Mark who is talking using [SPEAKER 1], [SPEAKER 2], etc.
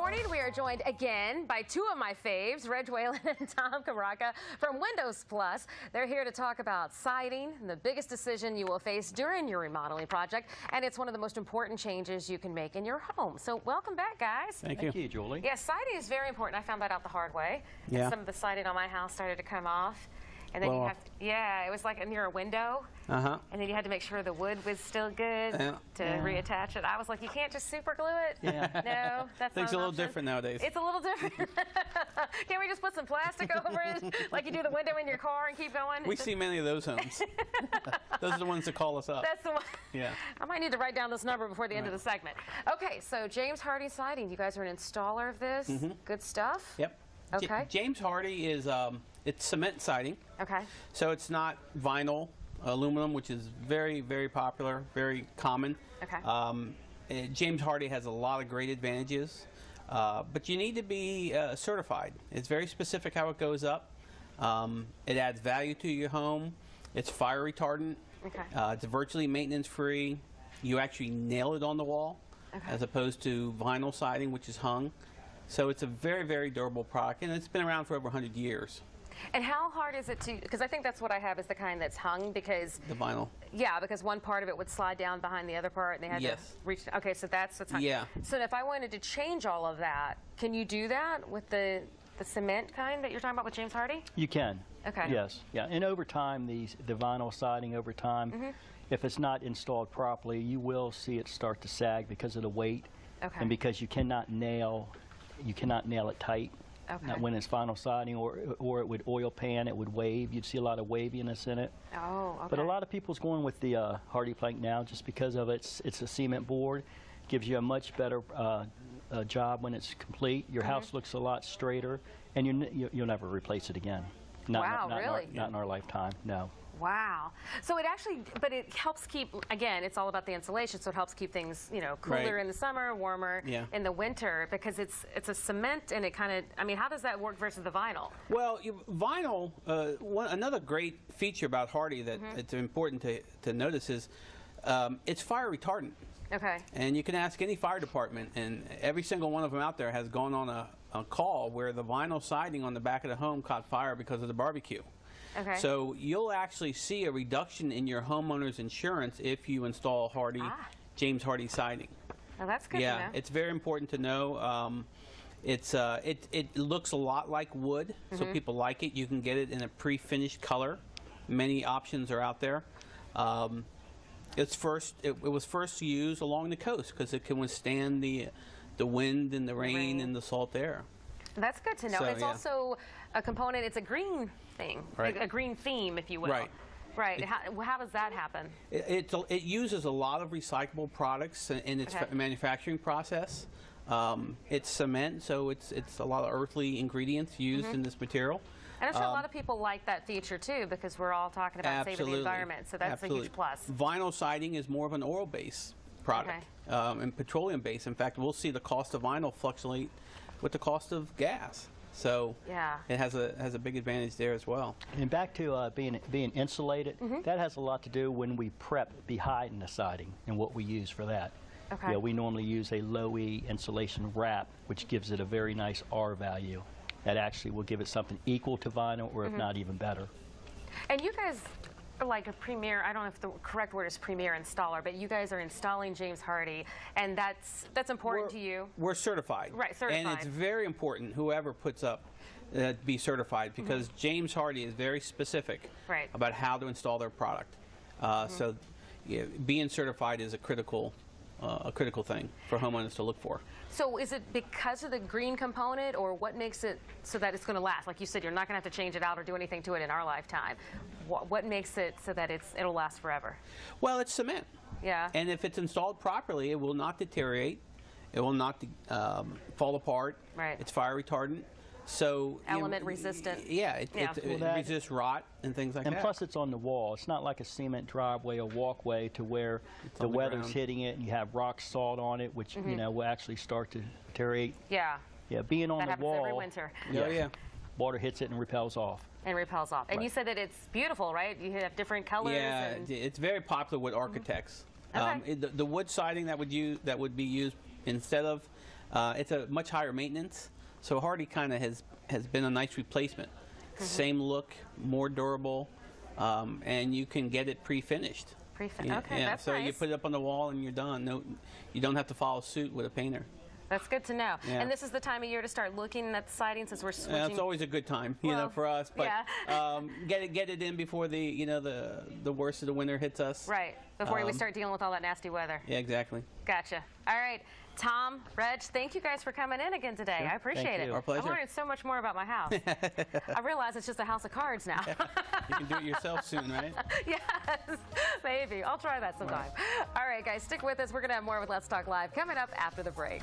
[SPEAKER 1] morning, we are joined again by two of my faves, Reg Whalen and Tom Cabraca from Windows Plus. They're here to talk about siding, the biggest decision you will face during your remodeling project, and it's one of the most important changes you can make in your home. So welcome back, guys.
[SPEAKER 2] Thank you, Julie.
[SPEAKER 1] Yes, siding is very important. I found that out the hard way.
[SPEAKER 2] Yeah.
[SPEAKER 1] Some of the siding on my house started to come off. And then you have to, yeah, it was like near a window. And then you had to make sure the wood was still good to reattach it. I was like, you can't just super glue it.
[SPEAKER 2] Yeah.
[SPEAKER 1] No, that's
[SPEAKER 2] Things
[SPEAKER 1] not
[SPEAKER 2] are a little
[SPEAKER 1] option.
[SPEAKER 2] different nowadays.
[SPEAKER 1] It's a little different. Can't we just put some plastic over it, like you do the window in your car and keep going?
[SPEAKER 2] We see many of those homes. Those are the ones that call us up.
[SPEAKER 1] That's the one.
[SPEAKER 2] Yeah.
[SPEAKER 1] I might need to write down this number before the end of the segment. Okay, so James Hardie Siding, you guys are an installer of this. Good stuff.
[SPEAKER 2] Yep.
[SPEAKER 1] Okay.
[SPEAKER 2] James Hardie is it's cement siding.
[SPEAKER 1] Okay.
[SPEAKER 2] So it's not vinyl, aluminum, which is very, very popular, very common.
[SPEAKER 1] Okay.
[SPEAKER 2] James Hardie has a lot of great advantages, but you need to be certified. It's very specific how it goes up. It adds value to your home. It's fire retardant.
[SPEAKER 1] Okay.
[SPEAKER 2] It's virtually maintenance-free. You actually nail it on the wall, as opposed to vinyl siding, which is hung. So it's a very, very durable product, and it's been around for over 100 years.
[SPEAKER 1] And how hard is it to, because I think that's what I have is the kind that's hung, because
[SPEAKER 2] The vinyl.
[SPEAKER 1] yeah, because one part of it would slide down behind the other part and they had to reach, okay, so that's what's hung.
[SPEAKER 2] Yeah.
[SPEAKER 1] So if I wanted to change all of that, can you do that with the cement kind that you're talking about with James Hardie?
[SPEAKER 3] You can.
[SPEAKER 1] Okay.
[SPEAKER 3] Yes. Yeah. And over time, the vinyl siding over time, if it's not installed properly, you will see it start to sag because of the weight, and because you cannot nail it tight. When it's vinyl siding, or it would oil pan, it would wave. You'd see a lot of waviness in it.
[SPEAKER 1] Oh, okay.
[SPEAKER 3] But a lot of people's going with the Hardie plank now just because of it's a cement board. Gives you a much better job when it's complete. Your house looks a lot straighter, and you'll never replace it again. Not in our lifetime, no.
[SPEAKER 1] Wow. So it actually, but it helps keep, again, it's all about the insulation, so it helps keep things, you know, cooler in the summer, warmer in the winter, because it's a cement, and it kind of, I mean, how does that work versus the vinyl?
[SPEAKER 2] Well, vinyl, another great feature about Hardie that it's important to notice is it's fire retardant.
[SPEAKER 1] Okay.
[SPEAKER 2] And you can ask any fire department, and every single one of them out there has gone on a call where the vinyl siding on the back of the home caught fire because of the barbecue.
[SPEAKER 1] Okay.
[SPEAKER 2] So you'll actually see a reduction in your homeowner's insurance if you install Hardie, James Hardie siding.
[SPEAKER 1] Well, that's good to know.
[SPEAKER 2] Yeah, it's very important to know. It looks a lot like wood, so people like it. You can get it in a pre-finished color. Many options are out there. It was first used along the coast because it can withstand the wind and the rain and the salt air.
[SPEAKER 1] That's good to know.
[SPEAKER 2] So,
[SPEAKER 1] it's also a component, it's a green thing, a green theme, if you will. Right. How does that happen?
[SPEAKER 2] It uses a lot of recyclable products in its manufacturing process. It's cement, so it's a lot of earthly ingredients used in this material.
[SPEAKER 1] And I'm sure a lot of people like that feature too, because we're all talking about saving the environment, so that's a huge plus.
[SPEAKER 2] Vinyl siding is more of an oil-based product and petroleum-based. In fact, we'll see the cost of vinyl fluctuate with the cost of gas. So it has a big advantage there as well.
[SPEAKER 3] And back to being insulated, that has a lot to do when we prep behind the siding and what we use for that. Yeah, we normally use a low-E insulation wrap, which gives it a very nice R value. That actually will give it something equal to vinyl, or if not even better. And
[SPEAKER 1] you guys are like a premier, I don't know if the correct word is premier installer, but you guys are installing James Hardie, and that's important to you.
[SPEAKER 2] We're certified.
[SPEAKER 1] Right, certified.
[SPEAKER 2] And it's very important whoever puts up be certified, because James Hardie is very specific about how to install their product. So being certified is a critical thing for homeowners to look for.
[SPEAKER 1] So is it because of the green component, or what makes it so that it's going to last? Like you said, you're not going to have to change it out or do anything to it in our lifetime. What makes it so that it'll last forever?
[SPEAKER 2] Well, it's cement.
[SPEAKER 1] Yeah.
[SPEAKER 2] And if it's installed properly, it will not deteriorate. It will not fall apart.
[SPEAKER 1] Right.
[SPEAKER 2] It's fire retardant. So
[SPEAKER 1] element resistant.
[SPEAKER 2] Yeah, it resists rot and things like that.
[SPEAKER 3] And plus, it's on the wall. It's not like a cement driveway or walkway to where the weather's hitting it and you have rock salt on it, which will actually start to deteriorate.
[SPEAKER 1] Yeah.
[SPEAKER 3] Yeah, being on the wall.
[SPEAKER 1] That happens every winter.
[SPEAKER 2] Yeah.
[SPEAKER 3] Water hits it and repels off.
[SPEAKER 1] And repels off. And you said that it's beautiful, right? You have different colors.
[SPEAKER 2] Yeah, it's very popular with architects. The wood siding that would be used instead of It's a much higher maintenance, so Hardie kind of has been a nice replacement. Same look, more durable, and you can get it pre-finished.
[SPEAKER 1] Okay,
[SPEAKER 2] yeah,
[SPEAKER 1] that's
[SPEAKER 2] so
[SPEAKER 1] nice.
[SPEAKER 2] you put it up on the wall and you're done. No, you don't have to follow suit with a painter.
[SPEAKER 1] That's good to know.
[SPEAKER 2] Yeah.
[SPEAKER 1] And this is the time of year to start looking at the siding, since we're switching.
[SPEAKER 2] Yeah, it's always a good time, you know, for us. But
[SPEAKER 1] yeah.
[SPEAKER 2] get it in before the worst of the winter hits us.
[SPEAKER 1] Right, before we start dealing with all that nasty weather.
[SPEAKER 2] Yeah, exactly.
[SPEAKER 1] Gotcha. All right, Tom, Reg, thank you guys for coming in again today.
[SPEAKER 2] Sure.
[SPEAKER 1] I appreciate it.
[SPEAKER 2] Our pleasure.
[SPEAKER 1] I'm learning so much more about my house. I realize it's just a house of cards now.
[SPEAKER 2] You can do it yourself soon, right?
[SPEAKER 1] Yes, maybe. I'll try that sometime. All right, guys, stick with us. We're going to have more with Let's Talk Live coming up after the break.